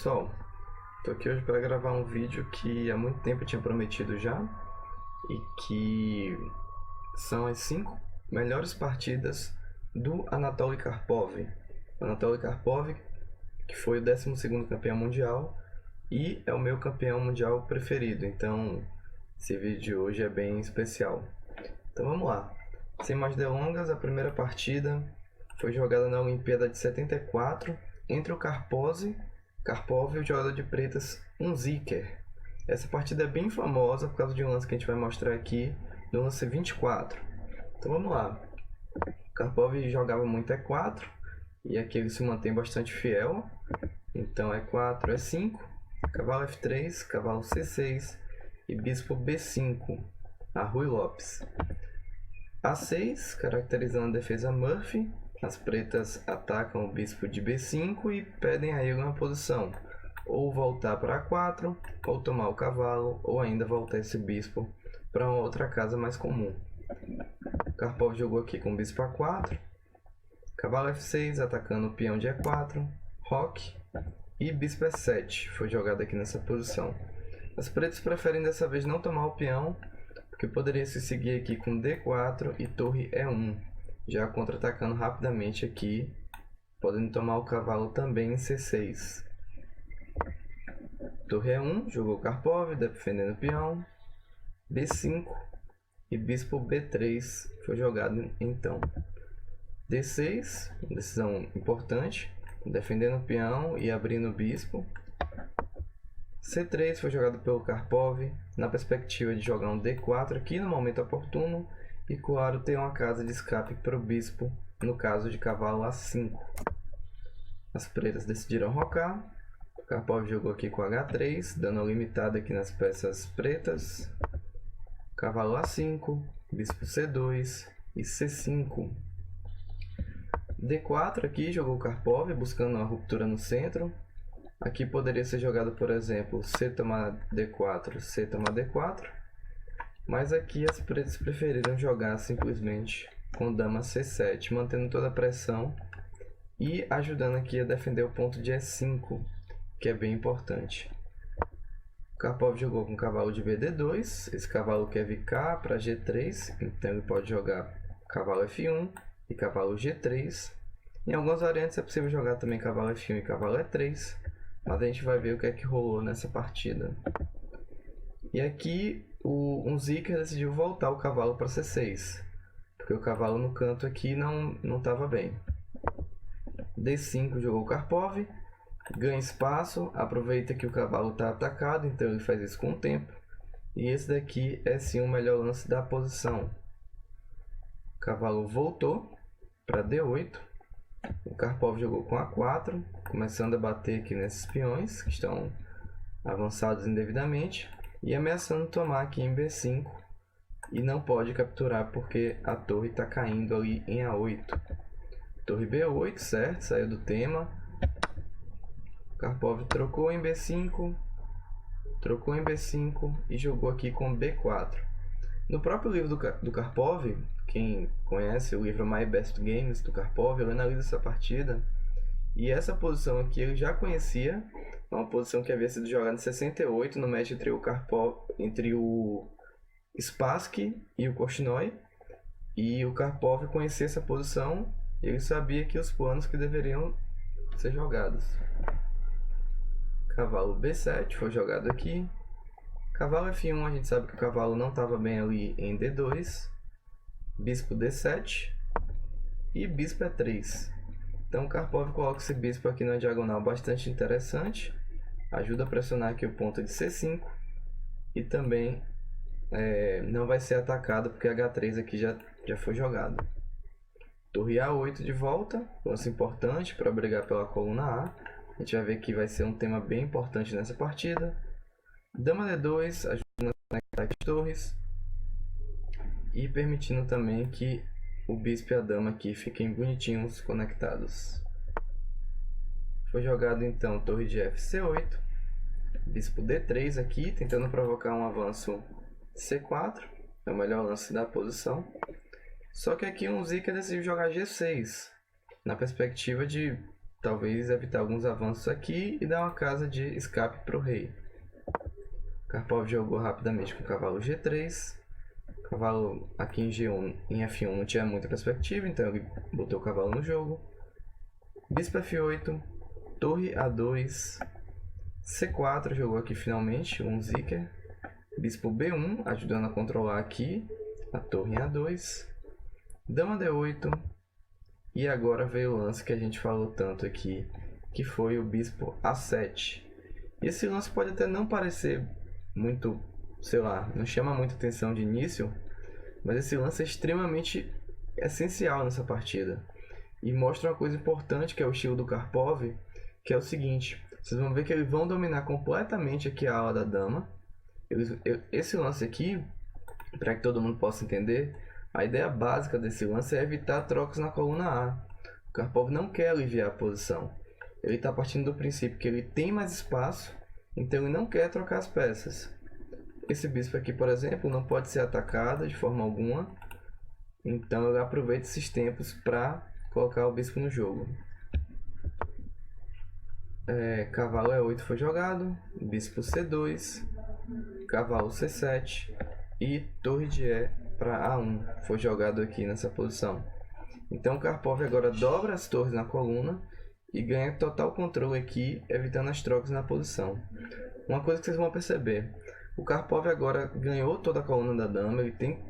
Pessoal, tô aqui hoje para gravar um vídeo que há muito tempo eu tinha prometido já e que são as 5 melhores partidas do Anatoly Karpov. O Anatoly Karpov, que foi o 12º campeão mundial e é o meu campeão mundial preferido, então esse vídeo de hoje é bem especial. Então vamos lá, sem mais delongas, a primeira partida foi jogada na Olimpíada de 74 entre o Karpov e o jogador de pretas Unziker. Essa partida é bem famosa por causa de um lance que a gente vai mostrar aqui, no lance 24. Então vamos lá. O Karpov jogava muito E4 e aqui ele se mantém bastante fiel. Então E4, E5, cavalo F3, cavalo C6 e bispo B5, a Ruy Lopes. A6, caracterizando a defesa Murphy. As pretas atacam o bispo de B5 e pedem a ele uma posição, ou voltar para A4, ou tomar o cavalo, ou ainda voltar esse bispo para uma outra casa mais comum. Karpov jogou aqui com bispo A4, cavalo F6 atacando o peão de E4, roque e bispo E7 foi jogado aqui nessa posição. As pretas preferem dessa vez não tomar o peão, porque poderia se seguir aqui com D4 e torre E1. Já contra-atacando rapidamente aqui, podendo tomar o cavalo também em C6. Torre E1, jogou Karpov, defendendo o peão. B5 e bispo B3 foi jogado então. D6, decisão importante, defendendo o peão e abrindo o bispo. C3 foi jogado pelo Karpov, na perspectiva de jogar um D4 aqui no momento oportuno, e claro, ter uma casa de escape para o bispo, no caso de cavalo A5. As pretas decidiram rocar. O Karpov jogou aqui com H3, dando uma limitada aqui nas peças pretas. Cavalo A5, bispo C2 e C5. D4 aqui, jogou o Karpov, buscando uma ruptura no centro. Aqui poderia ser jogado, por exemplo, C tomar D4, C tomar D4. Mas aqui as pretas preferiram jogar simplesmente com dama C7, mantendo toda a pressão e ajudando aqui a defender o ponto de E5, que é bem importante. O Karpov jogou com cavalo de BD2, esse cavalo quer vicar para G3, então ele pode jogar cavalo F1 e cavalo G3. Em algumas variantes é possível jogar também cavalo F1 e cavalo E3, mas a gente vai ver o que é que rolou nessa partida. E aqui o Unziker decidiu voltar o cavalo para C6, porque o cavalo no canto aqui não estava bem. D5 jogou o Karpov, ganha espaço, aproveita que o cavalo está atacado, então ele faz isso com o tempo. E esse daqui é sim o melhor lance da posição. O cavalo voltou para D8, o Karpov jogou com A4, começando a bater aqui nesses peões que estão avançados indevidamente. E ameaçando tomar aqui em B5 e não pode capturar porque a torre está caindo ali em A8. Torre B8, certo? Saiu do tema. Karpov trocou em B5, trocou em B5 e jogou aqui com B4. No próprio livro do Karpov, quem conhece o livro My Best Games do Karpov, ele analisa essa partida. E essa posição aqui eu já conhecia, é uma posição que havia sido jogada em 68 no match entre o Karpov, entre o Spassky e o Korchnoi. E o Karpov conhecia essa posição e ele sabia que os planos que deveriam ser jogados. Cavalo B7 foi jogado aqui. Cavalo F1, a gente sabe que o cavalo não estava bem ali em D2. Bispo D7 e bispo E3. Então o Karpov coloca esse bispo aqui na diagonal bastante interessante, ajuda a pressionar aqui o ponto de C5 e também não vai ser atacado porque H3 aqui já foi jogado. Torre A8 de volta, lance importante para brigar pela coluna A. A gente vai ver que vai ser um tema bem importante nessa partida. Dama D2, ajudando a conectar as torres e permitindo também que o bispo e a dama aqui fiquem bonitinhos conectados. Foi jogado então torre de FC8, bispo D3 aqui, tentando provocar um avanço C4, é o melhor lance da posição. Só que aqui o Unziker decidiu jogar G6, na perspectiva de talvez evitar alguns avanços aqui e dar uma casa de escape para o rei. Karpov jogou rapidamente com o cavalo G3. O cavalo aqui em G1, em F1 não tinha muita perspectiva, então ele botou o cavalo no jogo. Bispo F8, torre A2, C4 jogou aqui finalmente, um Zicker. Bispo B1, ajudando a controlar aqui a torre em A2. Dama D8. E agora veio o lance que a gente falou tanto aqui, que foi o bispo A7. E esse lance pode até não parecer muito, sei lá, não chama muita atenção de início, mas esse lance é extremamente essencial nessa partida. E mostra uma coisa importante que é o estilo do Karpov, que é o seguinte: vocês vão ver que eles vão dominar completamente aqui a ala da dama. Esse lance aqui, para que todo mundo possa entender, a ideia básica desse lance é evitar trocas na coluna A. O Karpov não quer aliviar a posição. Ele está partindo do princípio que ele tem mais espaço, então ele não quer trocar as peças. Esse bispo aqui, por exemplo, não pode ser atacado de forma alguma, então ele aproveita esses tempos para colocar o bispo no jogo. Cavalo E8 foi jogado, bispo C2, cavalo C7 e torre de E para A1 foi jogado aqui nessa posição. Então o Karpov agora dobra as torres na coluna e ganha total controle aqui, evitando as trocas na posição. Uma coisa que vocês vão perceber: o Karpov agora ganhou toda a coluna da dama, ele tem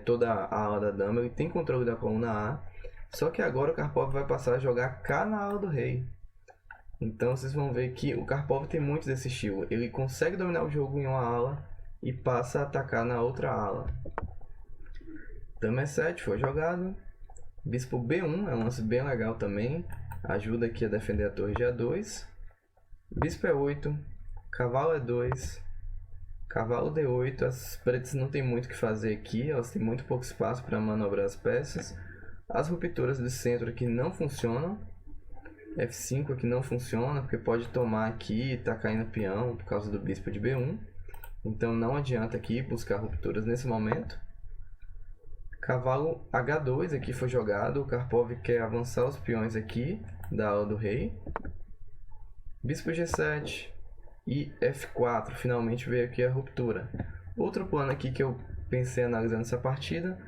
toda a ala da dama, ele tem controle da coluna A, só que agora o Karpov vai passar a jogar K na ala do rei. Então vocês vão ver que o Karpov tem muito desse estilo, ele consegue dominar o jogo em uma ala e passa a atacar na outra ala. Dama E7 foi jogado, bispo B1 é um lance bem legal também, ajuda aqui a defender a torre de A2. Bispo E8, cavalo E2, cavalo D8. As pretas não tem muito o que fazer aqui, elas têm muito pouco espaço para manobrar as peças. As rupturas do centro aqui não funcionam. F5 aqui não funciona, porque pode tomar aqui e tá caindo peão por causa do bispo de B1. Então não adianta aqui buscar rupturas nesse momento. Cavalo H2 aqui foi jogado, o Karpov quer avançar os peões aqui da ala do rei. Bispo G7 e F4, finalmente veio aqui a ruptura. Outro plano aqui que eu pensei analisando essa partida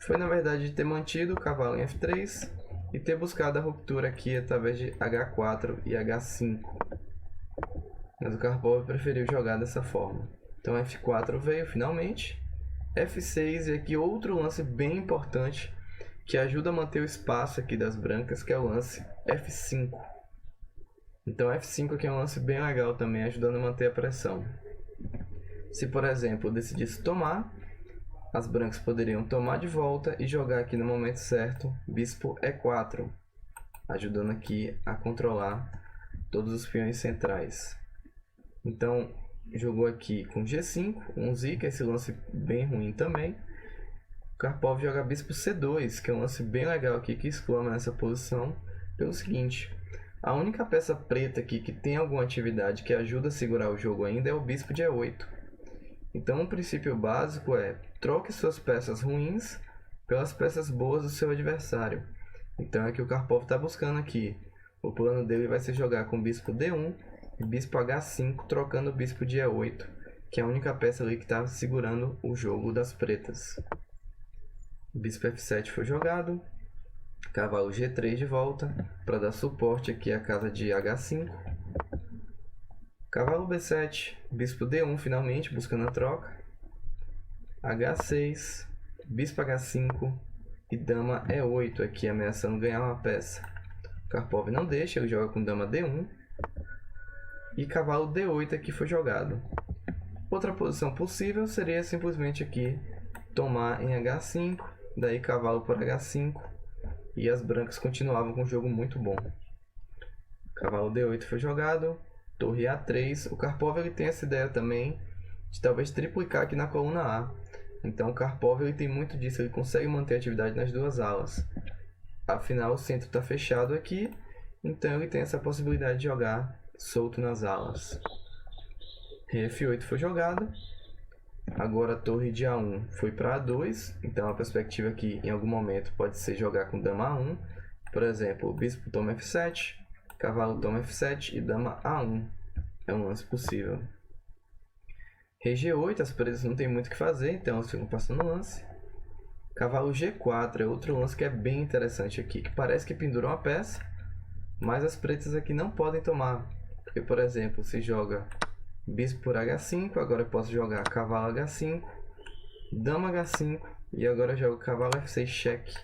foi na verdade ter mantido o cavalo em F3 e ter buscado a ruptura aqui através de H4 e H5. Mas o Karpov preferiu jogar dessa forma. Então F4 veio finalmente. F6 e aqui outro lance bem importante que ajuda a manter o espaço aqui das brancas, que é o lance F5. Então F5 aqui é um lance bem legal também, ajudando a manter a pressão. Se, por exemplo, eu decidisse tomar, as brancas poderiam tomar de volta e jogar aqui no momento certo, bispo E4, ajudando aqui a controlar todos os peões centrais. Então, jogou aqui com G5, um Zica, esse lance bem ruim também. O Karpov joga bispo C2, que é um lance bem legal aqui, que exclama nessa posição, pelo seguinte: a única peça preta aqui que tem alguma atividade que ajuda a segurar o jogo ainda é o bispo de E8. Então, um princípio básico é: troque suas peças ruins pelas peças boas do seu adversário. Então é que o Karpov está buscando aqui. O plano dele vai ser jogar com bispo D1 e bispo H5, trocando o bispo de E8, que é a única peça ali que está segurando o jogo das pretas. Bispo F7 foi jogado, cavalo G3 de volta, para dar suporte aqui à casa de H5. Cavalo B7, bispo D1 finalmente, buscando a troca. H6, bispo H5 e dama E8 aqui, ameaçando ganhar uma peça. Karpov não deixa, ele joga com dama D1. E cavalo D8 aqui foi jogado. Outra posição possível seria simplesmente aqui tomar em H5, daí cavalo por H5, e as brancas continuavam com um jogo muito bom. Cavalo D8 foi jogado, torre A3. O Karpov ele tem essa ideia também de talvez triplicar aqui na coluna A. Então o Karpov ele tem muito disso, ele consegue manter a atividade nas duas alas. Afinal o centro está fechado aqui, então ele tem essa possibilidade de jogar solto nas alas. Rei F8 foi jogado. Agora a torre de A1 foi para A2, então a perspectiva aqui em algum momento pode ser jogar com dama A1. Por exemplo, o bispo toma F7, cavalo toma F7 e dama A1. É um lance possível. Rei G8, as pretas não tem muito o que fazer, então elas ficam passando o lance. Cavalo G4 é outro lance que é bem interessante aqui, que parece que pendura uma peça, mas as pretas aqui não podem tomar. Porque, por exemplo, se joga bispo por H5, agora eu posso jogar cavalo H5, dama H5, e agora eu jogo cavalo F6 cheque.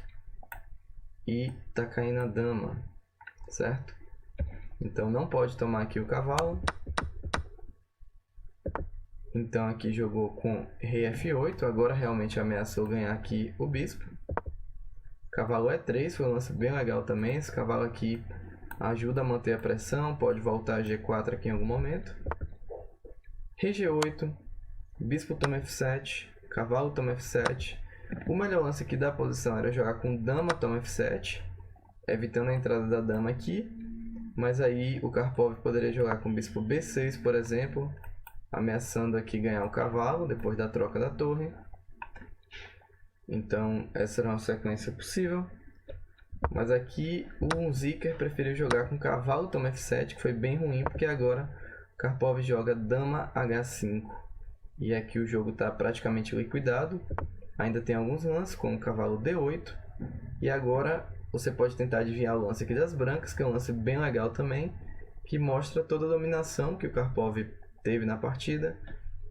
E tá caindo a dama, certo? Então não pode tomar aqui o cavalo. Então aqui jogou com rei F8, agora realmente ameaçou ganhar aqui o bispo. Cavalo E3 foi um lance bem legal também. Esse cavalo aqui ajuda a manter a pressão, pode voltar a G4 aqui em algum momento. Rei G8, bispo toma F7, cavalo toma F7. O melhor lance aqui da posição era jogar com dama toma F7, evitando a entrada da dama aqui. Mas aí o Karpov poderia jogar com bispo B6, por exemplo, ameaçando aqui ganhar o cavalo depois da troca da torre. Então essa era uma sequência possível. Mas aqui o Unziker preferiu jogar com cavalo toma F7, que foi bem ruim, porque agora Karpov joga dama H5. E aqui o jogo está praticamente liquidado. Ainda tem alguns lances, como cavalo D8. E agora você pode tentar adivinhar o lance aqui das brancas, que é um lance bem legal também, que mostra toda a dominação que o Karpov teve na partida,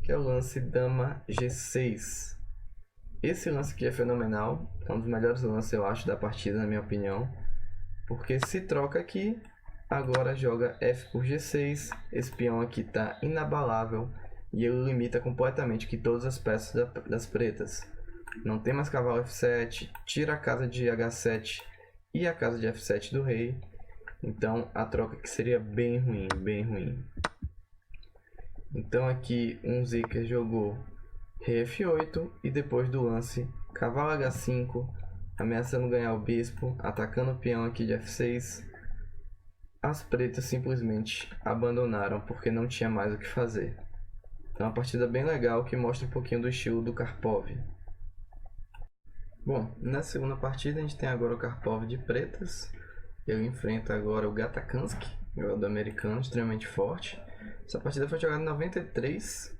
que é o lance dama G6. Esse lance aqui é fenomenal, é um dos melhores lances, eu acho, da partida, na minha opinião, porque se troca aqui, agora joga F por G6, esse peão aqui está inabalável, e ele limita completamente aqui todas as peças das pretas. Não tem mais cavalo F7, tira a casa de H7 e a casa de F7 do rei, então a troca aqui seria bem ruim, bem ruim. Então aqui Unziker jogou rei F8 e depois do lance cavalo H5, ameaçando ganhar o bispo, atacando o peão aqui de F6. As pretas simplesmente abandonaram porque não tinha mais o que fazer. Então é uma partida bem legal que mostra um pouquinho do estilo do Karpov. Bom, na segunda partida a gente tem agora o Karpov de pretas. Ele enfrenta agora o Gatakansky, jogador americano extremamente forte. Essa partida foi jogada em 93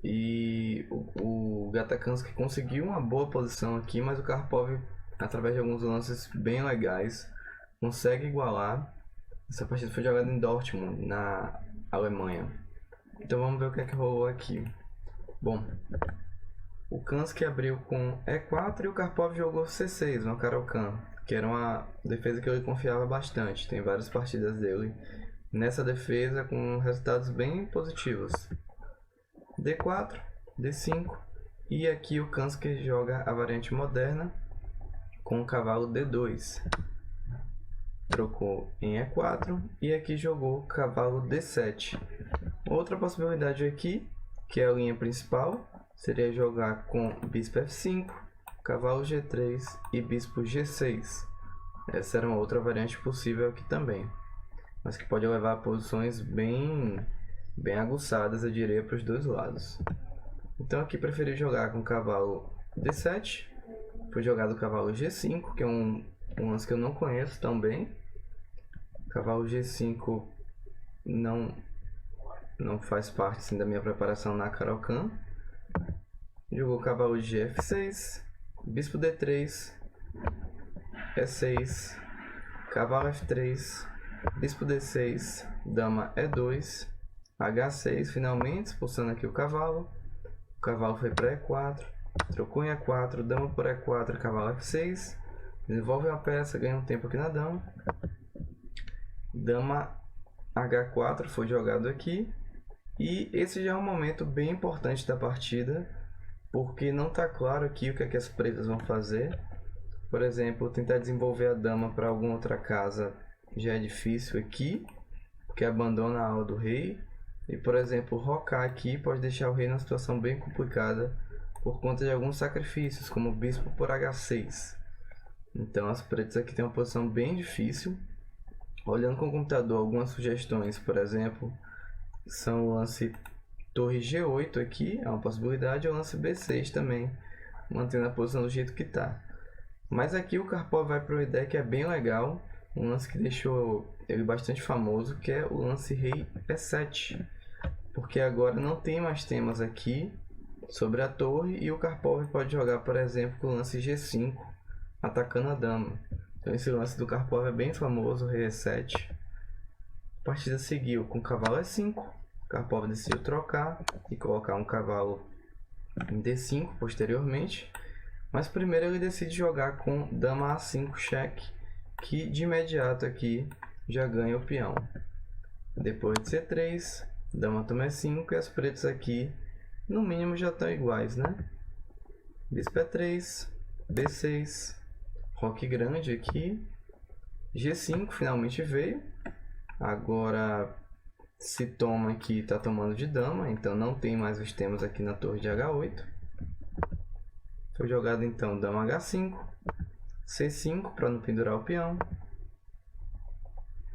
e o Gatakansky conseguiu uma boa posição aqui, mas o Karpov, através de alguns lances bem legais, consegue igualar. Essa partida foi jogada em Dortmund, na Alemanha. Então vamos ver o que é que rolou aqui. Bom, o Kansky abriu com E4 e o Karpov jogou C6 no Caro-Kann, que era uma defesa que ele confiava bastante. Tem várias partidas dele nessa defesa com resultados bem positivos. D4, D5 e aqui o Kansky joga a variante moderna com o cavalo D2. Trocou em E4 e aqui jogou cavalo D7. Outra possibilidade aqui, que é a linha principal, seria jogar com bispo F5, cavalo G3 e bispo G6. Essa era uma outra variante possível aqui também, mas que pode levar a posições bem aguçadas, eu diria, para os dois lados. Então aqui preferi jogar com cavalo D7, foi jogado o cavalo G5, que é um lance que eu não conheço tão bem. Cavalo G5 não faz parte assim, da minha preparação na Caro-Kann. Jogou cavalo de F6, bispo D3, E6, cavalo F3, bispo D6, dama E2, H6 finalmente, expulsando aqui o cavalo. O cavalo foi para E4, trocou em E4, dama por E4, cavalo F6, desenvolve uma peça, ganha um tempo aqui na dama. Dama H4 foi jogado aqui. E esse já é um momento bem importante da partida, porque não está claro aqui o que é que as pretas vão fazer. Por exemplo, tentar desenvolver a dama para alguma outra casa já é difícil aqui, porque abandona a ala do rei. E, por exemplo, rocar aqui pode deixar o rei numa situação bem complicada por conta de alguns sacrifícios, como o bispo por H6. Então as pretas aqui têm uma posição bem difícil. Olhando com o computador, algumas sugestões, por exemplo, são o lance torre G8 aqui, é uma possibilidade, ou o lance B6 também, mantendo a posição do jeito que está. Mas aqui o Karpov vai para uma ideia que é bem legal, um lance que deixou ele bastante famoso, que é o lance rei E7. Porque agora não tem mais temas aqui sobre a torre e o Karpov pode jogar, por exemplo, com o lance G5, atacando a dama. Então esse lance do Karpov é bem famoso, rei E7. A partida seguiu com cavalo E5. Karpov decidiu trocar e colocar um cavalo em D5 posteriormente. Mas primeiro ele decide jogar com dama A5 cheque, que de imediato aqui já ganha o peão. Depois de C3, dama toma E5 e as pretas aqui no mínimo já estão iguais, né? Bispo E3, B6, roque grande aqui, G5 finalmente veio. Agora se toma aqui, está tomando de dama, então não tem mais os temas aqui na torre de H8. Foi jogado então dama H5, C5 para não pendurar o peão,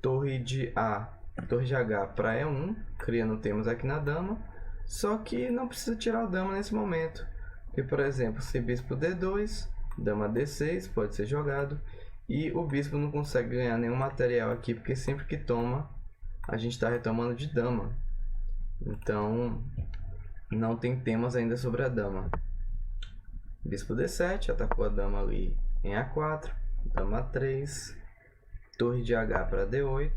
torre de H para E1, criando temas aqui na dama, só que não precisa tirar a dama nesse momento. Porque, por exemplo, se bispo D2, dama D6 pode ser jogado, e o bispo não consegue ganhar nenhum material aqui, porque sempre que toma, a gente está retomando de dama. Então, não tem temas ainda sobre a dama. Bispo D7, atacou a dama ali em A4, dama A3, torre de H para D8.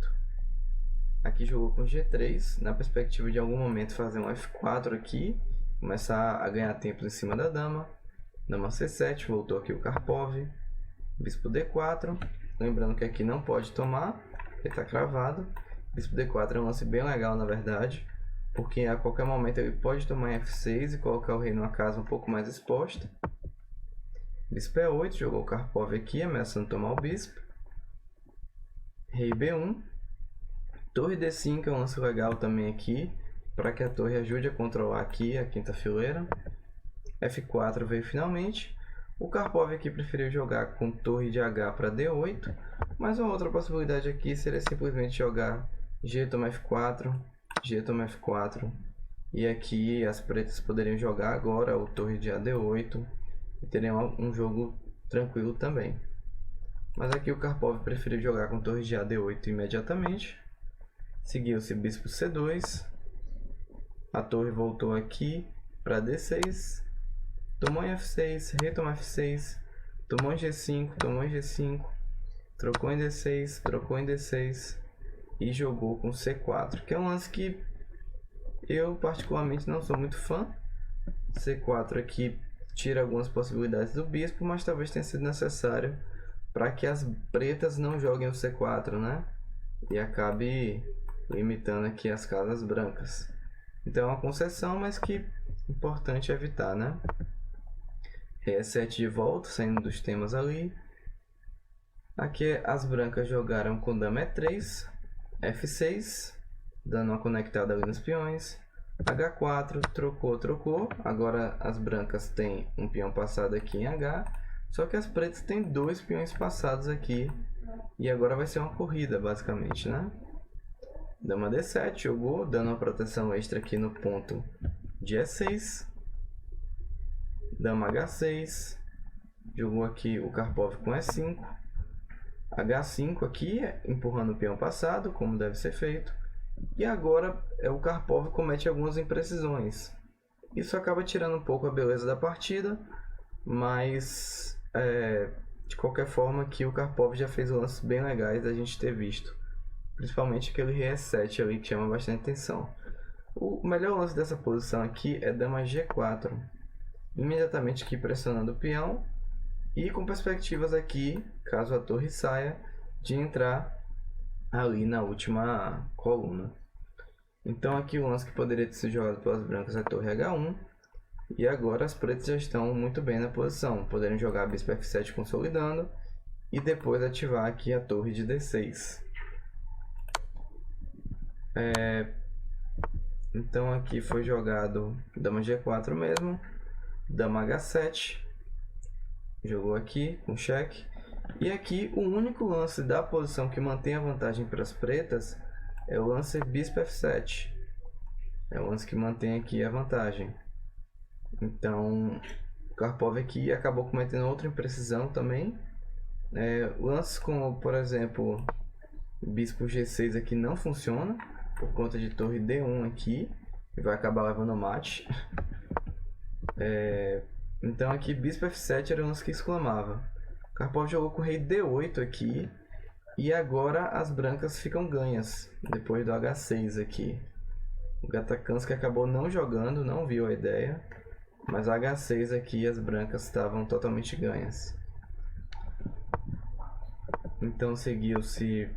Aqui jogou com G3, na perspectiva de em algum momento fazer um F4 aqui, começar a ganhar tempo em cima da dama. Dama C7, voltou aqui o Karpov. Bispo D4, lembrando que aqui não pode tomar, porque está cravado. Bispo D4 é um lance bem legal, na verdade, porque a qualquer momento ele pode tomar em F6 e colocar o rei numa casa um pouco mais exposta. Bispo E8, jogou o Karpov aqui, ameaçando tomar o bispo. Rei B1. Torre D5 é um lance legal também aqui, para que a torre ajude a controlar aqui a quinta fileira. F4 veio finalmente. O Karpov aqui preferiu jogar com torre de H para D8, mas uma outra possibilidade aqui seria simplesmente jogar G toma F4, G toma F4, e aqui as pretas poderiam jogar agora o torre de AD8 e teriam um jogo tranquilo também. Mas aqui o Karpov preferiu jogar com torre de AD8 imediatamente. Seguiu-se bispo C2, a torre voltou aqui para D6, tomou em F6, retoma F6, tomou em G5, tomou em G5, trocou em D6, trocou em D6 e jogou com C4, que é um lance que eu particularmente não sou muito fã. C4 aqui tira algumas possibilidades do bispo, mas talvez tenha sido necessário para que as pretas não joguem o C4, né? E acabe limitando aqui as casas brancas. Então é uma concessão, mas que é importante evitar, né? E7 de volta, saindo dos temas ali. Aqui as brancas jogaram com dama E3, F6, dando uma conectada ali nos peões. H4, trocou. Agora as brancas têm um peão passado aqui em H, só que as pretas têm dois peões passados aqui. E agora vai ser uma corrida, basicamente, né? Dama D7 jogou, dando uma proteção extra aqui no ponto de E6. Dama H6. Jogou aqui o Karpov com E5. H5 aqui, empurrando o peão passado, como deve ser feito. E agora o Karpov comete algumas imprecisões. Isso acaba tirando um pouco a beleza da partida, mas de qualquer forma aqui o Karpov já fez lances bem legais da gente ter visto. Principalmente aquele rei E7 ali que chama bastante atenção. O melhor lance dessa posição aqui é dama G4. Imediatamente aqui pressionando o peão e com perspectivas aqui, caso a torre saia, de entrar ali na última coluna. Então aqui o lance que poderia ter sido jogado pelas brancas é a torre H1. E agora as pretas já estão muito bem na posição. Poderiam jogar bispo F7 consolidando e depois ativar aqui a torre de D6. Então aqui foi jogado dama G4 mesmo, dama H7, jogou aqui com cheque. E aqui o único lance da posição que mantém a vantagem para as pretas é o lance bispo F7. É o lance que mantém aqui a vantagem. Então o Karpov aqui acabou cometendo outra imprecisão também. Lances como, por exemplo, bispo G6 aqui não funciona, por conta de torre D1 aqui, e vai acabar levando mate. Então aqui bispo F7 era o lance que exclamava. Karpov jogou com rei D8 aqui, e agora as brancas ficam ganhas, depois do H6 aqui. O Gatakansky acabou não jogando, não viu a ideia, mas H6 aqui as brancas estavam totalmente ganhas. Então seguiu-se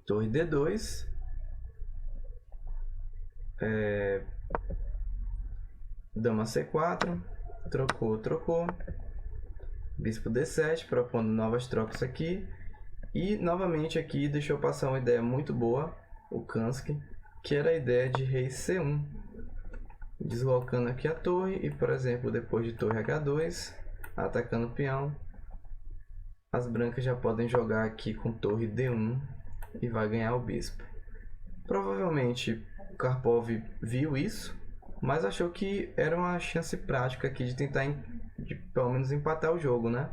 torre D2, dama C4, trocou, bispo D7, propondo novas trocas aqui, e novamente aqui deixou passar uma ideia muito boa, o Kansky, que era a ideia de rei C1, deslocando aqui a torre e, por exemplo, depois de torre H2, atacando o peão, as brancas já podem jogar aqui com torre D1 e vai ganhar o bispo. Provavelmente o Karpov viu isso, mas achou que era uma chance prática aqui de tentar pelo menos empatar o jogo, né?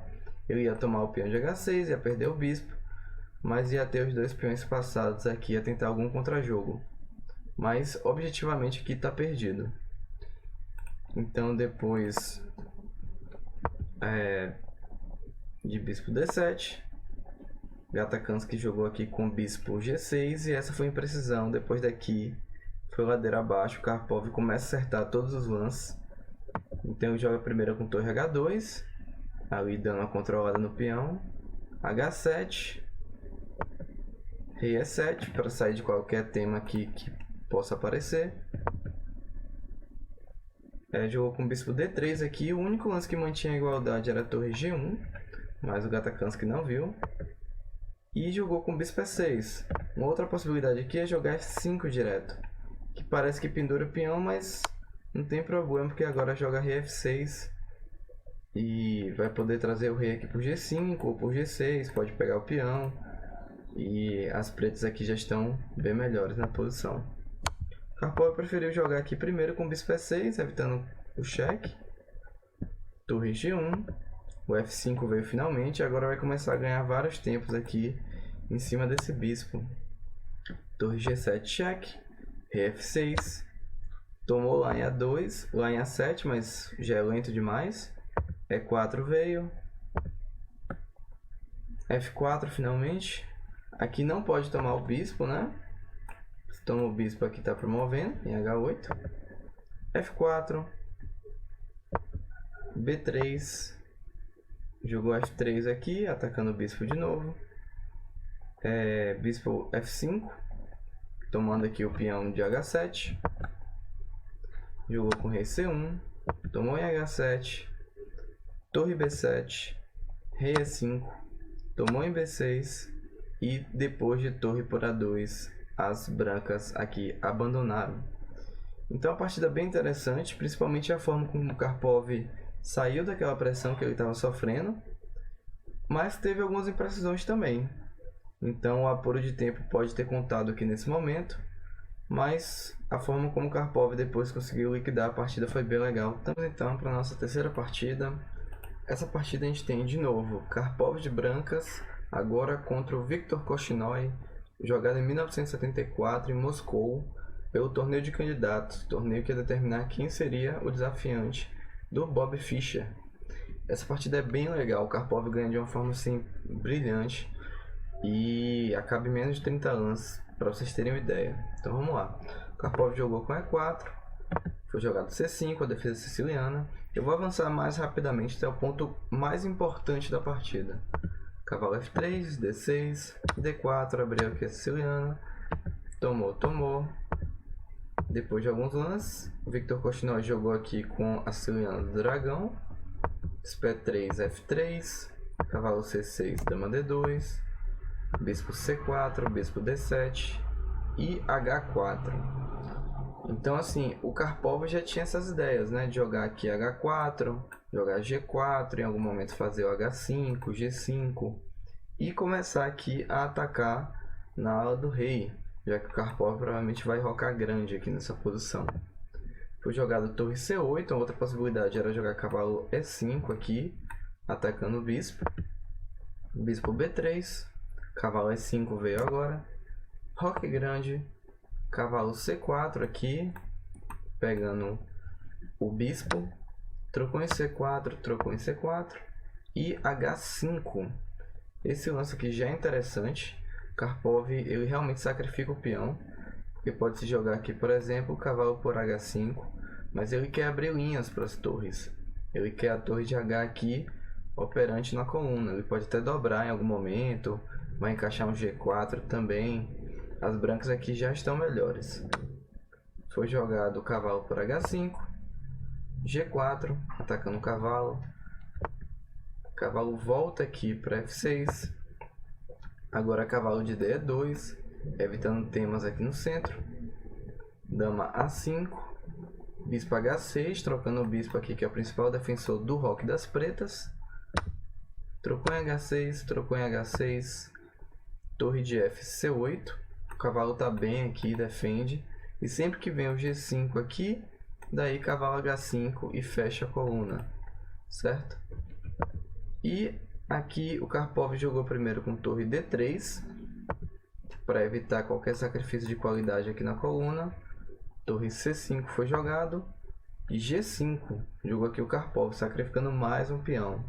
Ele ia tomar o peão de H6, ia perder o bispo, mas ia ter os dois peões passados aqui, ia tentar algum contrajogo. Mas objetivamente aqui está perdido. Então depois de bispo D7, Gatakansky jogou aqui com bispo G6 e essa foi imprecisão. Depois daqui foi ladeira abaixo, o Karpov começa a acertar todos os lances. Então ele joga primeiro com torre H2, ali dando uma controlada no peão, H7, rei E7 para sair de qualquer tema aqui que possa aparecer. Jogou com bispo D3 aqui, o único lance que mantinha a igualdade era a torre G1, mas o Gatakansky não viu. E jogou com bispo E6. Uma outra possibilidade aqui é jogar F5 direto, que parece que pendura o peão, mas não tem problema, porque agora joga rei F6 e vai poder trazer o rei aqui por G5 ou por G6, pode pegar o peão, e as pretas aqui já estão bem melhores na posição. Karpov preferiu jogar aqui primeiro com bispo E6, evitando o cheque, torre G1, o F5 veio finalmente, agora vai começar a ganhar vários tempos aqui em cima desse bispo. Torre G7 cheque, rei F6, tomou lá em A2, lá em A7, mas já é lento demais. E4 veio, F4 finalmente. Aqui não pode tomar o bispo, né? Se toma o bispo aqui está promovendo em H8. F4, B3, jogou F3 aqui, atacando o bispo de novo. Bispo F5, tomando aqui o peão de H7. Jogou com rei C1, tomou em H7, torre B7, rei E5, tomou em B6 e depois de torre por A2, as brancas aqui abandonaram. Então a partida bem interessante, principalmente a forma como o Karpov saiu daquela pressão que ele estava sofrendo, mas teve algumas imprecisões também. Então o apuro de tempo pode ter contado aqui nesse momento, mas a forma como o Karpov depois conseguiu liquidar a partida foi bem legal. Vamos então para a nossa terceira partida. Essa partida a gente tem de novo Karpov de brancas, agora contra o Viktor Korchnoi, jogado em 1974 em Moscou, pelo torneio de candidatos, torneio que ia determinar quem seria o desafiante do Bob Fischer. Essa partida é bem legal, o Karpov ganha de uma forma assim brilhante e acaba em menos de 30 lances, para vocês terem uma ideia. Então vamos lá. O Karpov jogou com E4, foi jogado C5, a defesa siciliana. Eu vou avançar mais rapidamente até o ponto mais importante da partida. Cavalo F3, D6, D4, abriu aqui a siciliana, tomou. Depois de alguns lances, o Viktor Korchnoi jogou aqui com a siciliana do dragão, P3, F3, cavalo C6, dama D2, bispo C4, bispo D7 e H4. Então assim, o Karpov já tinha essas ideias, né, de jogar aqui H4, jogar G4, em algum momento fazer o H5, G5 e começar aqui a atacar na ala do rei, já que o Karpov provavelmente vai rocar grande aqui nessa posição. Foi jogado torre C8, outra possibilidade era jogar cavalo E5 aqui, atacando o bispo. bispo B3, cavalo E5 veio agora, roque grande, cavalo C4 aqui, pegando o bispo, trocou em C4, trocou em C4 e H5. Esse lance aqui já é interessante. Karpov ele realmente sacrifica o peão, porque pode se jogar aqui, por exemplo, o cavalo por H5, mas ele quer abrir linhas para as torres. Ele quer a torre de H aqui operante na coluna. Ele pode até dobrar em algum momento, vai encaixar um G4 também. As brancas aqui já estão melhores. Foi jogado o cavalo por H5, G4, atacando o cavalo. O cavalo volta aqui para F6. Agora cavalo de D2, evitando temas aqui no centro. Dama A5, bispo H6, trocando o bispo aqui, que é o principal defensor do roque das pretas. Trocou em H6, trocou em H6, torre de F, C8. O cavalo está bem aqui, defende. E sempre que vem o G5 aqui, daí cavalo H5 e fecha a coluna, certo? E aqui o Karpov jogou primeiro com torre D3, para evitar qualquer sacrifício de qualidade aqui na coluna. Torre C5 foi jogado. E G5 jogou aqui o Karpov, sacrificando mais um peão.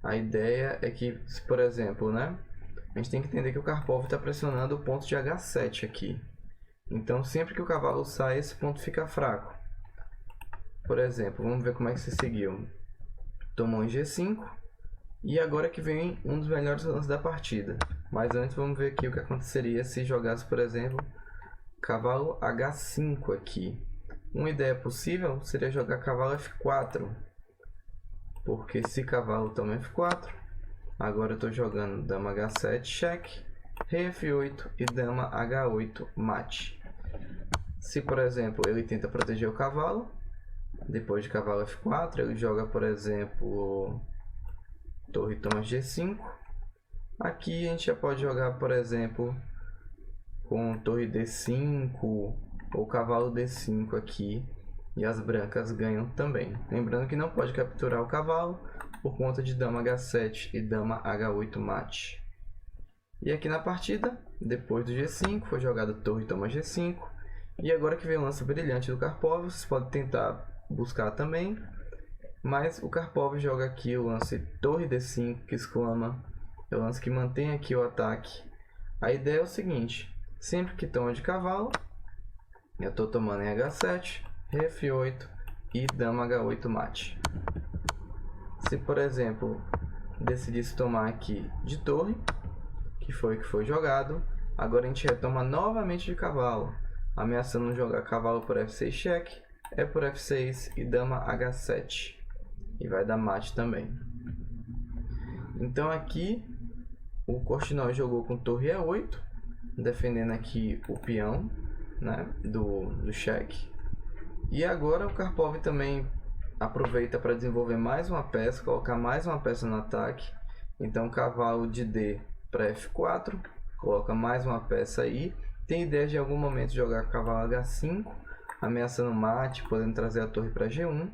A ideia é que, por exemplo, né, a gente tem que entender que o Karpov está pressionando o ponto de H7 aqui. Então, sempre que o cavalo sai, esse ponto fica fraco. Por exemplo, vamos ver como é que se seguiu. Tomou em G5. E agora que vem um dos melhores lances da partida. Mas antes vamos ver aqui o que aconteceria se jogasse, por exemplo, cavalo H5 aqui. Uma ideia possível seria jogar cavalo F4. Porque se cavalo toma F4, agora eu estou jogando dama H7, cheque, rei F8 e dama H8, mate. Se, por exemplo, ele tenta proteger o cavalo, depois de cavalo F4, ele joga, por exemplo, torre toma G5. Aqui a gente já pode jogar, por exemplo, com torre D5 ou cavalo D5 aqui. E as brancas ganham também. Lembrando que não pode capturar o cavalo por conta de dama H7 e dama H8 mate. E aqui na partida, depois do G5, foi jogado torre toma G5. E agora que vem o lance brilhante do Karpov, vocês podem tentar buscar também. Mas o Karpov joga aqui o lance torre D5, que exclama. É o lance que mantém aqui o ataque. A ideia é o seguinte: sempre que toma de cavalo, eu estou tomando em H7, rei F8 e dama H8 mate. Se, por exemplo, decidisse tomar aqui de torre, que foi o que foi jogado, agora a gente retoma novamente de cavalo, ameaçando jogar cavalo por F6 cheque, é por F6 e dama H7. E vai dar mate também. Então aqui o Korchnoi jogou com torre E8, defendendo aqui o peão, né, do cheque. E agora o Karpov também aproveita para desenvolver mais uma peça, colocar mais uma peça no ataque. Então cavalo de D para F4, coloca mais uma peça aí. Tem ideia de em algum momento jogar cavalo H5, ameaçando mate, podendo trazer a torre para G1.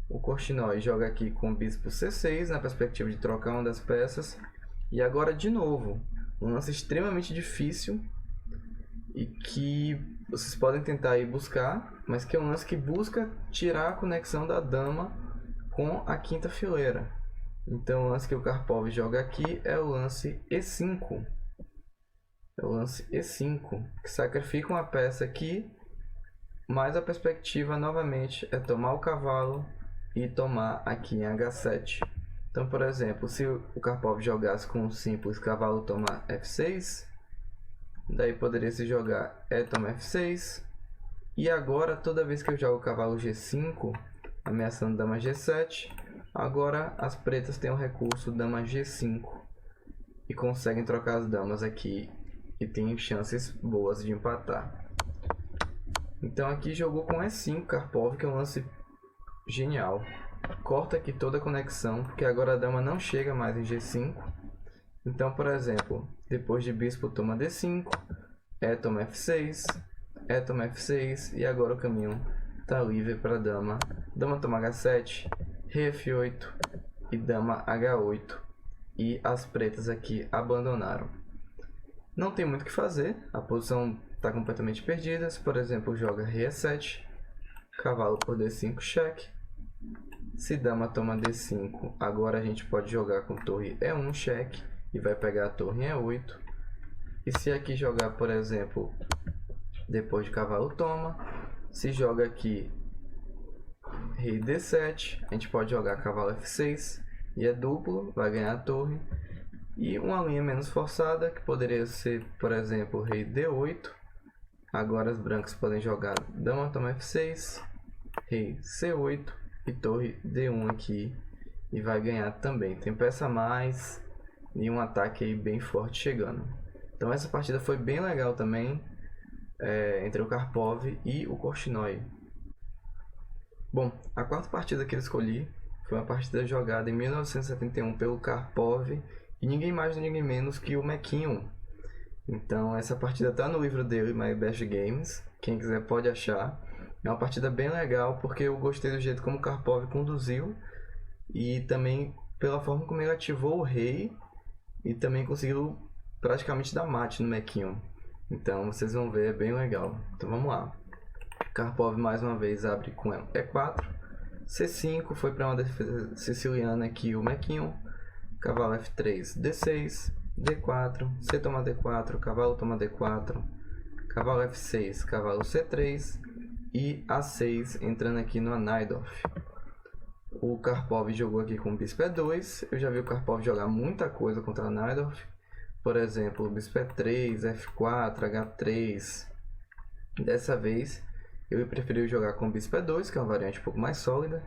O Korchnoi joga aqui com o bispo C6, na perspectiva de trocar uma das peças. E agora de novo, um lance extremamente difícil e que vocês podem tentar ir buscar, mas que é um lance que busca tirar a conexão da dama com a quinta fileira. Então o lance que o Karpov joga aqui é o lance E5. É o lance E5, que sacrifica uma peça aqui, mas a perspectiva novamente é tomar o cavalo e tomar aqui em H7. Então, por exemplo, se o Karpov jogasse com um simples cavalo toma F6, daí poderia se jogar E toma F6. E agora, toda vez que eu jogo o cavalo G5, ameaçando dama G7, agora as pretas têm o recurso dama G5 e conseguem trocar as damas aqui e tem chances boas de empatar. Então aqui jogou com E5 Karpov, que é um lance genial. Corta aqui toda a conexão, porque agora a dama não chega mais em G5. Então, por exemplo, depois de bispo toma D5, E toma F6, E toma F6, e agora o caminho está livre para a dama. Dama toma H7, rei F8 e dama H8 e as pretas aqui abandonaram. Não tem muito o que fazer, a posição está completamente perdida. Se, por exemplo, joga rei E7, cavalo por D5, cheque. Se dama toma D5, agora a gente pode jogar com torre E1, cheque, e vai pegar a torre em E8. E se aqui jogar, por exemplo, depois de cavalo toma, se joga aqui rei D7, a gente pode jogar cavalo F6, e é duplo, vai ganhar a torre. E uma linha menos forçada, que poderia ser, por exemplo, rei D8. Agora as brancas podem jogar dama toma F6, rei C8 e torre D1 aqui. E vai ganhar também. Tem peça a mais e um ataque aí bem forte chegando. Então essa partida foi bem legal também, entre o Karpov e o Korchnoi. Bom, a quarta partida que eu escolhi foi uma partida jogada em 1971 pelo Karpov e ninguém mais nem ninguém menos que o McKeown. Então essa partida está no livro dele, My Best Games, quem quiser pode achar. É uma partida bem legal porque eu gostei do jeito como o Karpov conduziu e também pela forma como ele ativou o rei e também conseguiu praticamente dar mate no McKeown. Então vocês vão ver, é bem legal. Então vamos lá. Karpov mais uma vez abre com E4, C5, foi para uma defesa siciliana aqui o McKeown, cavalo F3, D6, D4, C toma D4, cavalo toma D4, cavalo F6, cavalo C3 e A6 entrando aqui no Najdorf. O Karpov jogou aqui com o bispo E2, eu já vi o Karpov jogar muita coisa contra o Najdorf, por exemplo, bispo E3, F4, H3. Dessa vez eu preferi jogar com o bispo E2, que é uma variante um pouco mais sólida,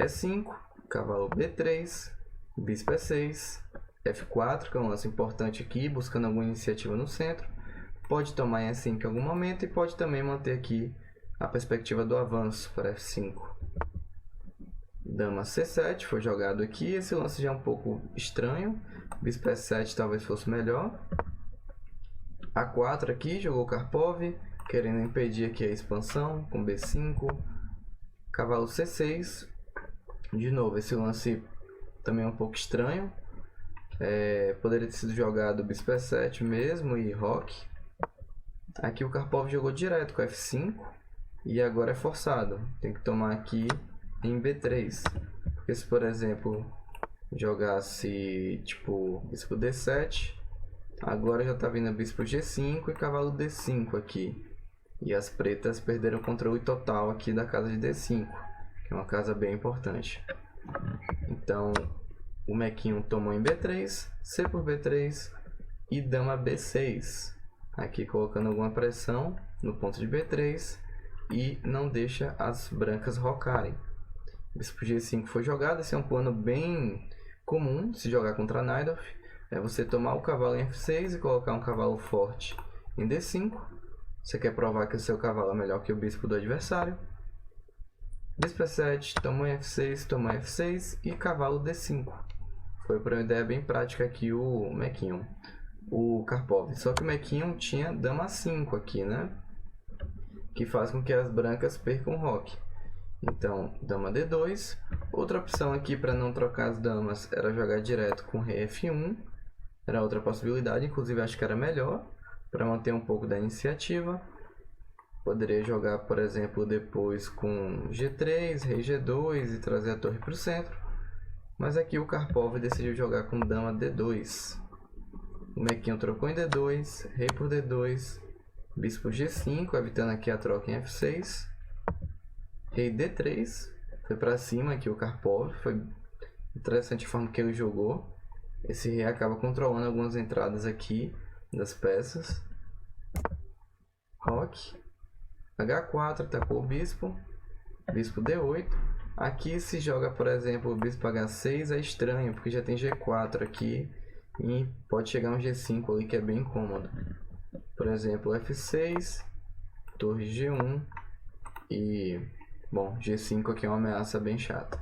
E5, cavalo B3, bispo E6, F4, que é um lance importante aqui, buscando alguma iniciativa no centro. Pode tomar em E5 em algum momento e pode também manter aqui a perspectiva do avanço para F5. Dama C7 foi jogado aqui, esse lance já é um pouco estranho, bispo E7 talvez fosse melhor. A4 aqui, jogou Karpov, querendo impedir aqui a expansão com B5, cavalo C6. De novo, esse lance também é um pouco estranho. Poderia ter sido jogado bispo E7 mesmo e roque. Aqui o Karpov jogou direto com F5 e agora é forçado. Tem que tomar aqui em B3. Porque se, por exemplo, jogasse tipo bispo D7, agora já está vindo bispo G5 e cavalo D5 aqui. E as pretas perderam o controle total aqui da casa de D5, que é uma casa bem importante. Então o McKeown tomou em B3, C por B3 e dama B6. Aqui colocando alguma pressão no ponto de B3 e não deixa as brancas rocarem. Bispo G5 foi jogado, esse é um plano bem comum de se jogar contra Najdorf. É você tomar o cavalo em F6 e colocar um cavalo forte em D5. Você quer provar que o seu cavalo é melhor que o bispo do adversário. Bispo E7, tomou em F6, tomou em F6 e cavalo D5. Foi por uma ideia bem prática aqui o McKeown, o Karpov. Só que o McKeown tinha dama 5 aqui, né? Que faz com que as brancas percam o roque. Então, dama D2. Outra opção aqui para não trocar as damas era jogar direto com rei F1. Era outra possibilidade, inclusive acho que era melhor para manter um pouco da iniciativa. Poderia jogar, por exemplo, depois com G3, rei G2 e trazer a torre para o centro. Mas aqui o Karpov decidiu jogar com dama D2. O McKeown trocou em D2, rei por D2, bispo G5, evitando aqui a troca em F6. Rei D3, foi para cima aqui o Karpov, foi interessante a forma que ele jogou. Esse rei acaba controlando algumas entradas aqui das peças. Roque, H4, atacou o bispo, bispo D8. Aqui se joga, por exemplo, o bispo H6 é estranho, porque já tem G4 aqui e pode chegar um G5 ali que é bem incômodo. Por exemplo, F6, torre G1 e, bom, G5 aqui é uma ameaça bem chata.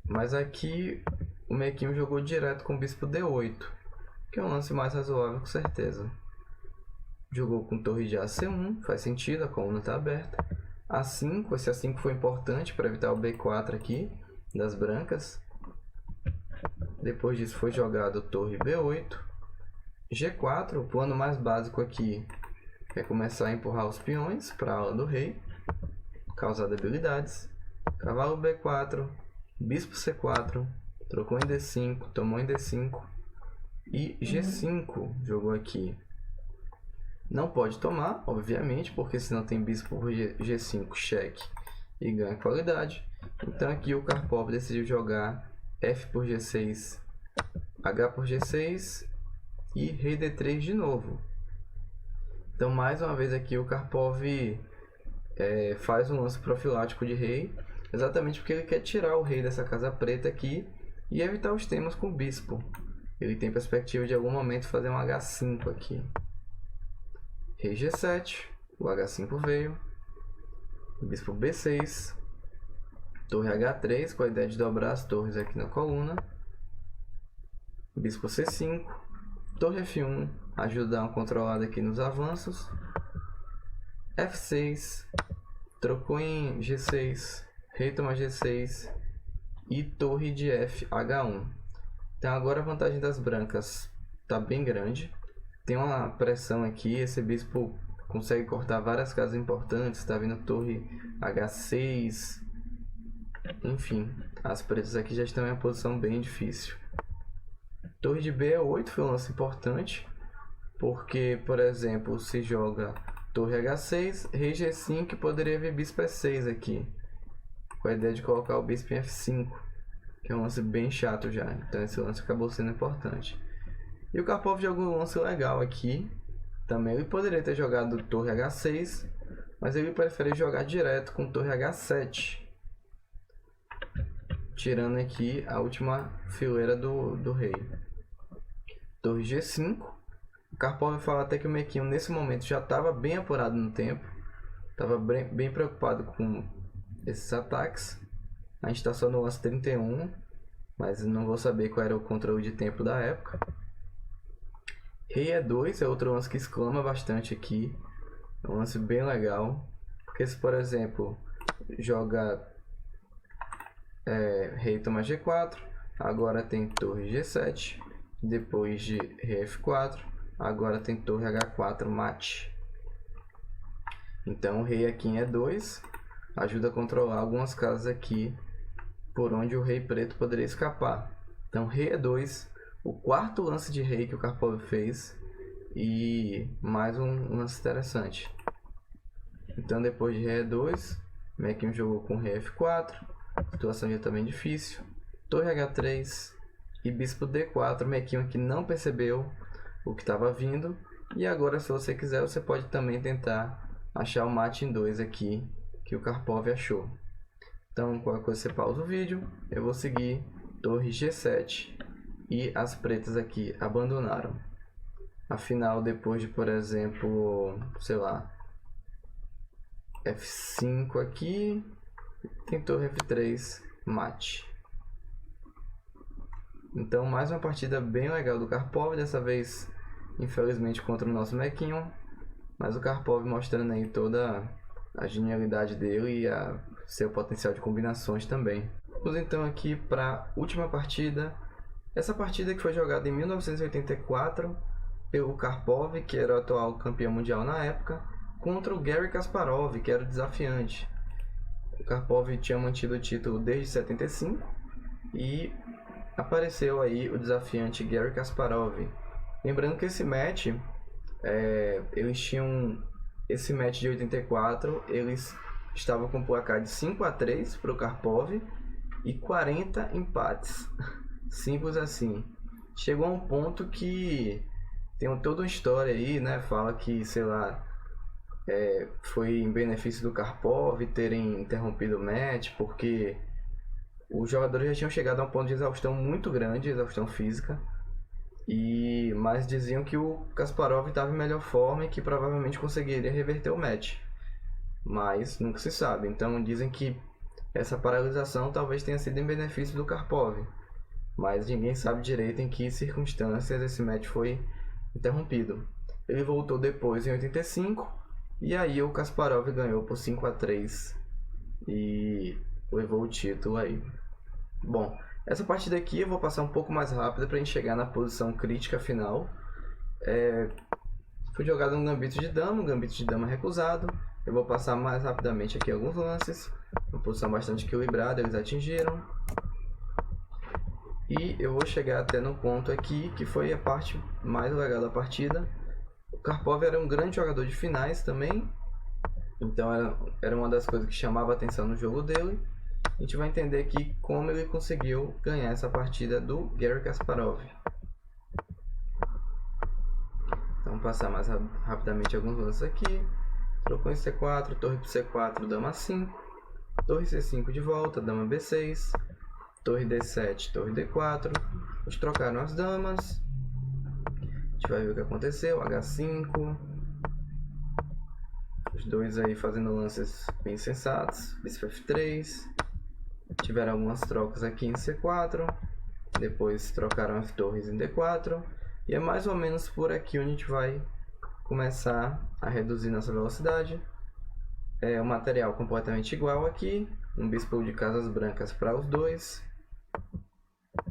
Mas aqui o McKeown jogou direto com o bispo D8, que é um lance mais razoável com certeza. Jogou com torre de AC1, faz sentido, a coluna está aberta. A5, esse A5 foi importante para evitar o B4 aqui das brancas. Depois disso foi jogado torre B8. G4, o plano mais básico aqui é começar a empurrar os peões para a ala do rei, causar debilidades. Cavalo B4, bispo C4, trocou em D5, tomou em D5 e G5 jogou aqui. Não pode tomar, obviamente, porque senão tem bispo por G5, cheque e ganha qualidade. Então aqui o Karpov decidiu jogar F por G6, H por G6 e rei D3 de novo. Então mais uma vez aqui o Karpov faz um lance profilático de rei, exatamente porque ele quer tirar o rei dessa casa preta aqui e evitar os temas com o bispo. Ele tem perspectiva de em algum momento fazer um H5 aqui. Rei G7, o H5 veio, bispo B6, torre H3 com a ideia de dobrar as torres aqui na coluna, bispo C5, torre F1, ajuda a dar uma controlada aqui nos avanços, F6, trocou em G6, rei toma G6 e torre de F, H1. Então agora a vantagem das brancas está bem grande. Tem uma pressão aqui, esse bispo consegue cortar várias casas importantes, está vindo torre H6, enfim, as pretas aqui já estão em uma posição bem difícil. Torre de B8 foi um lance importante, porque, por exemplo, se joga torre H6, rei G5, poderia vir bispo E6 aqui, com a ideia de colocar o bispo em F5, que é um lance bem chato já, então esse lance acabou sendo importante. E o Karpov jogou um lance legal aqui. Também ele poderia ter jogado torre H6, mas ele prefere jogar direto com torre H7, tirando aqui a última fileira do rei. Torre G5. O Karpov fala até que o Mequinho nesse momento já estava bem apurado no tempo, estava bem preocupado com esses ataques. A gente está só no lance 31, mas não vou saber qual era o controle de tempo da época. Rei E2 é outro lance que exclama bastante aqui. É um lance bem legal. Porque se, por exemplo, joga rei toma G4, agora tem torre G7, depois de rei F4, agora tem torre H4 mate. Então o rei aqui em E2 ajuda a controlar algumas casas aqui por onde o rei preto poderia escapar. Então rei E2, o quarto lance de rei que o Karpov fez e mais um lance interessante. Então depois de rei E2, Mequinho jogou com rei F4, situação já também difícil, torre H3 e bispo D4. Mequinho aqui não percebeu o que estava vindo e agora, se você quiser, você pode também tentar achar o mate em 2 aqui que o Karpov achou. Então qualquer coisa você pausa o vídeo, eu vou seguir torre G7 e as pretas aqui abandonaram. Afinal, depois de, por exemplo, sei lá, F5 aqui, tem torre F3 mate. Então mais uma partida bem legal do Karpov, dessa vez infelizmente contra o nosso Mequinho, mas o Karpov mostrando aí toda a genialidade dele e seu potencial de combinações também. Vamos então aqui para a última partida. Essa partida que foi jogada em 1984 pelo Karpov, que era o atual campeão mundial na época, contra o Garry Kasparov, que era o desafiante. O Karpov tinha mantido o título desde 75 e apareceu aí o desafiante Garry Kasparov. Lembrando que esse match, eles tinham esse match de 84, eles estavam com um placar de 5-3 para o Karpov e 40 empates. Simples assim. Chegou a um ponto que tem toda uma história aí, né? Fala que, sei lá, foi em benefício do Karpov terem interrompido o match, porque os jogadores já tinham chegado a um ponto de exaustão muito grande, exaustão física, mas diziam que o Kasparov estava em melhor forma e que provavelmente conseguiria reverter o match, mas nunca se sabe. Então dizem que essa paralisação talvez tenha sido em benefício do Karpov, mas ninguém sabe direito em que circunstâncias esse match foi interrompido. Ele voltou depois em 85 e aí o Kasparov ganhou por 5-3 e levou o título aí. Bom, Essa partida aqui eu vou passar um pouco mais rápida para a gente chegar na posição crítica final. Foi jogado um gambito de dama recusado. Eu vou passar mais rapidamente aqui alguns lances. Uma posição bastante equilibrada, eles atingiram. E eu vou chegar até no ponto aqui, que foi a parte mais legal da partida. O Karpov era um grande jogador de finais também. Então era uma das coisas que chamava a atenção no jogo dele. A gente vai entender aqui como ele conseguiu ganhar essa partida do Garry Kasparov. Então, vamos passar mais rapidamente alguns lances aqui. Trocou em C4, torre para C4, dama A5. Torre C5 de volta, dama B6. Torre D7, torre D4. Eles trocaram as damas. A gente vai ver o que aconteceu. H5. Os dois aí fazendo lances bem sensatos. Bispo F3. Tiveram algumas trocas aqui em C4. Depois trocaram as torres em D4. E é mais ou menos por aqui onde a gente vai começar a reduzir nossa velocidade. É um material completamente igual aqui. Um bispo de casas brancas para os dois.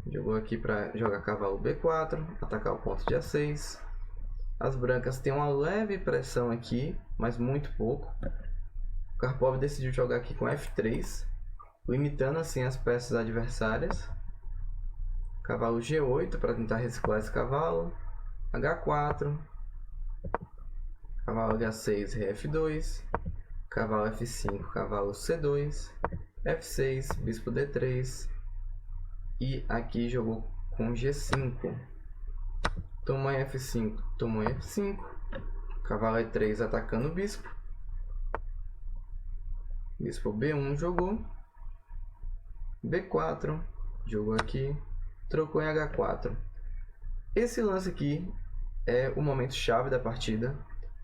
Jogou aqui para jogar cavalo B4. Atacar o ponto de A6. As brancas têm uma leve pressão aqui, mas muito pouco. O Karpov decidiu jogar aqui com F3. Limitando assim as peças adversárias. Cavalo G8 para tentar reciclar esse cavalo. H4. Cavalo H6, rei F2. Cavalo F5, cavalo C2. F6, bispo D3. E aqui jogou com G5. Tomou em F5, tomou em F5. Cavalo E3 atacando o bispo. Bispo B1 jogou. B4, jogou aqui. Trocou em H4. Esse lance aqui é o momento chave da partida.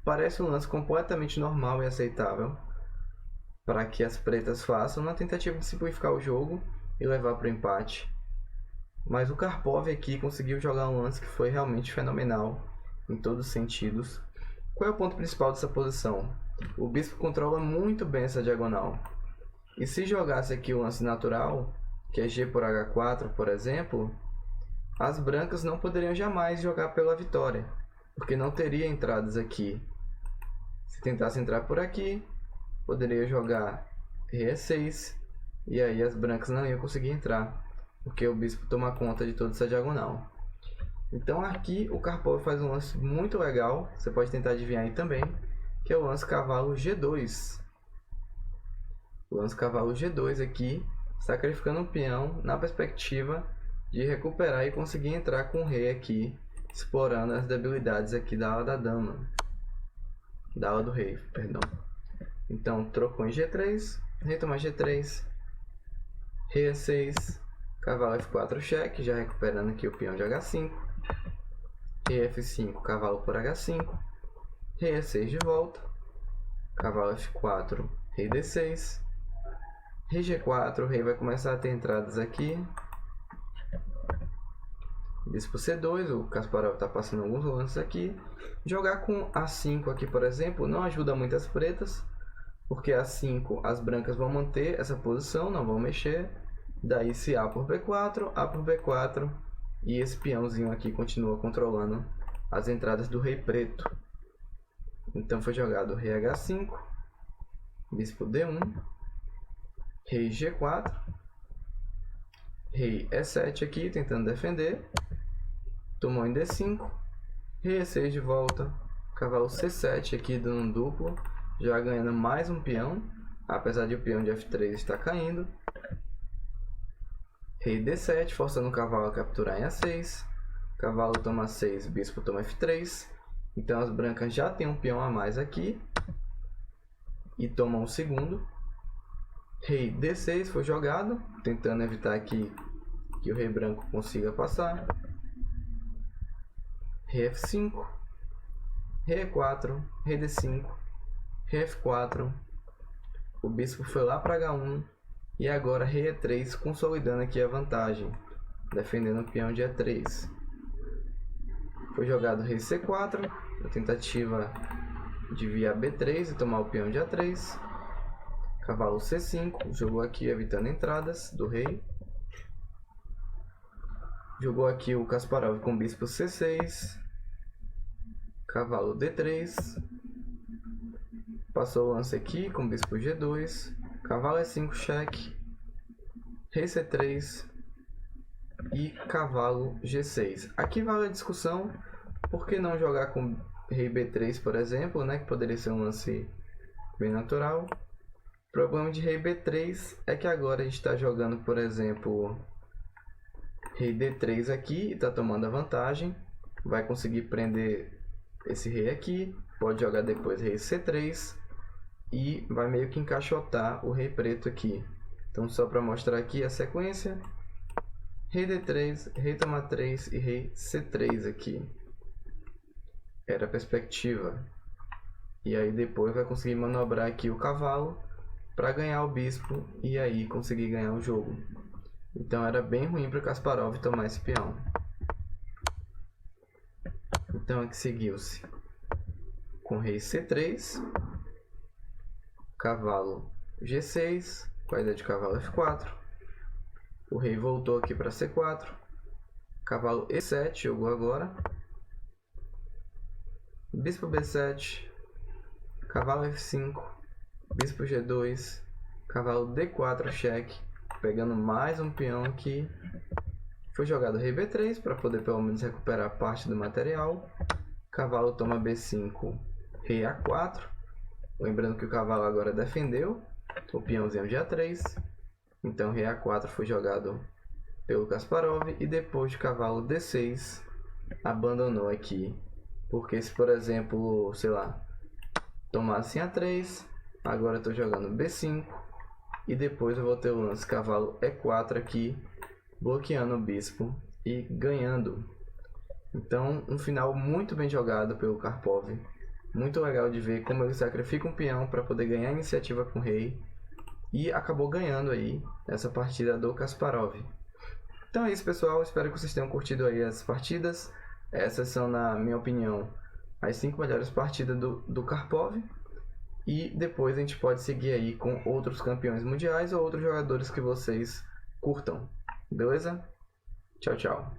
Parece um lance completamente normal e aceitável para que as pretas façam na tentativa de simplificar o jogo e levar para o empate. Mas o Karpov aqui conseguiu jogar um lance que foi realmente fenomenal em todos os sentidos. Qual é o ponto principal dessa posição? O bispo controla muito bem essa diagonal. E se jogasse aqui o lance natural, que é G por H4, por exemplo, as brancas não poderiam jamais jogar pela vitória, porque não teria entradas aqui. Se tentasse entrar por aqui, poderia jogar rei E6, e aí as brancas não iam conseguir entrar, porque o bispo toma conta de toda essa diagonal. Então aqui o Karpov faz um lance muito legal, você pode tentar adivinhar aí também, que é o lance cavalo G2. O lance cavalo G2 aqui, sacrificando um peão na perspectiva de recuperar e conseguir entrar com o rei aqui, explorando as debilidades aqui da ala da dama. Da ala do rei, perdão. Então, trocou em G3, rei toma G3, rei E6, cavalo F4 cheque, já recuperando aqui o peão de H5, rei F5, cavalo por H5, rei E6 de volta, cavalo F4, rei D6, rei G4, o rei vai começar a ter entradas aqui. Bispo C2, o Kasparov está passando alguns lances aqui. Jogar com A5 aqui, por exemplo, não ajuda muito as pretas, porque A5 as brancas vão manter essa posição, não vão mexer. Daí se A por B4, A por B4, e esse peãozinho aqui continua controlando as entradas do rei preto. Então foi jogado rei H5, bispo D1, rei G4, rei E7 aqui tentando defender. Tomou em D5, rei E6 de volta, cavalo C7 aqui dando um duplo, já ganhando mais um peão, apesar de o peão de F3 estar caindo. Rei D7, forçando o cavalo a capturar em A6, cavalo toma 6, bispo toma F3, então as brancas já têm um peão a mais aqui, e tomam o segundo. Rei D6 foi jogado, tentando evitar aqui que o rei branco consiga passar. Rei F5, rei E4, rei D5, rei F4, o bispo foi lá para H1 e agora rei E3 consolidando aqui a vantagem, defendendo o peão de E3. Foi jogado rei C4, a tentativa de via B3 e tomar o peão de A3. Cavalo C5, jogou aqui evitando entradas do rei. Jogou aqui o Kasparov com bispo C6, cavalo D3, passou o lance aqui com bispo G2, cavalo E5 cheque, rei C3 e cavalo G6. Aqui vale a discussão, por que não jogar com rei B3, por exemplo, né, que poderia ser um lance bem natural. O problema de rei B3 é que agora a gente está jogando, por exemplo, rei D3 aqui e está tomando a vantagem. Vai conseguir prender esse rei aqui, pode jogar depois rei C3 e vai meio que encaixotar o rei preto aqui. Então, só para mostrar aqui a sequência: rei D3, rei toma 3 e rei C3 aqui. Era a perspectiva. E aí depois vai conseguir manobrar aqui o cavalo para ganhar o bispo e aí conseguir ganhar o jogo. Então era bem ruim para o Kasparov tomar esse peão. Então aqui seguiu-se com rei C3, cavalo G6, com a ideia de cavalo F4. O rei voltou aqui para C4, cavalo E7 jogou agora, bispo B7, cavalo F5, bispo G2, cavalo D4 cheque, pegando mais um peão aqui. Foi jogado rei B3 para poder pelo menos recuperar parte do material. Cavalo toma B5, rei A4. Lembrando que o cavalo agora defendeu o peãozinho de A3. Então rei A4 foi jogado pelo Kasparov e depois de cavalo D6 abandonou aqui. Porque se, por exemplo, sei lá, tomasse A3, agora eu estou jogando B5 e depois eu vou ter o lance cavalo E4 aqui, bloqueando o bispo e ganhando. Então, um final muito bem jogado pelo Karpov. Muito legal de ver como ele sacrifica um peão para poder ganhar a iniciativa com o rei. E acabou ganhando aí essa partida do Kasparov. Então é isso, pessoal. Espero que vocês tenham curtido aí as partidas. Essas são, na minha opinião, as 5 melhores partidas do Karpov. E depois a gente pode seguir aí com outros campeões mundiais ou outros jogadores que vocês curtam. Beleza? Tchau, tchau.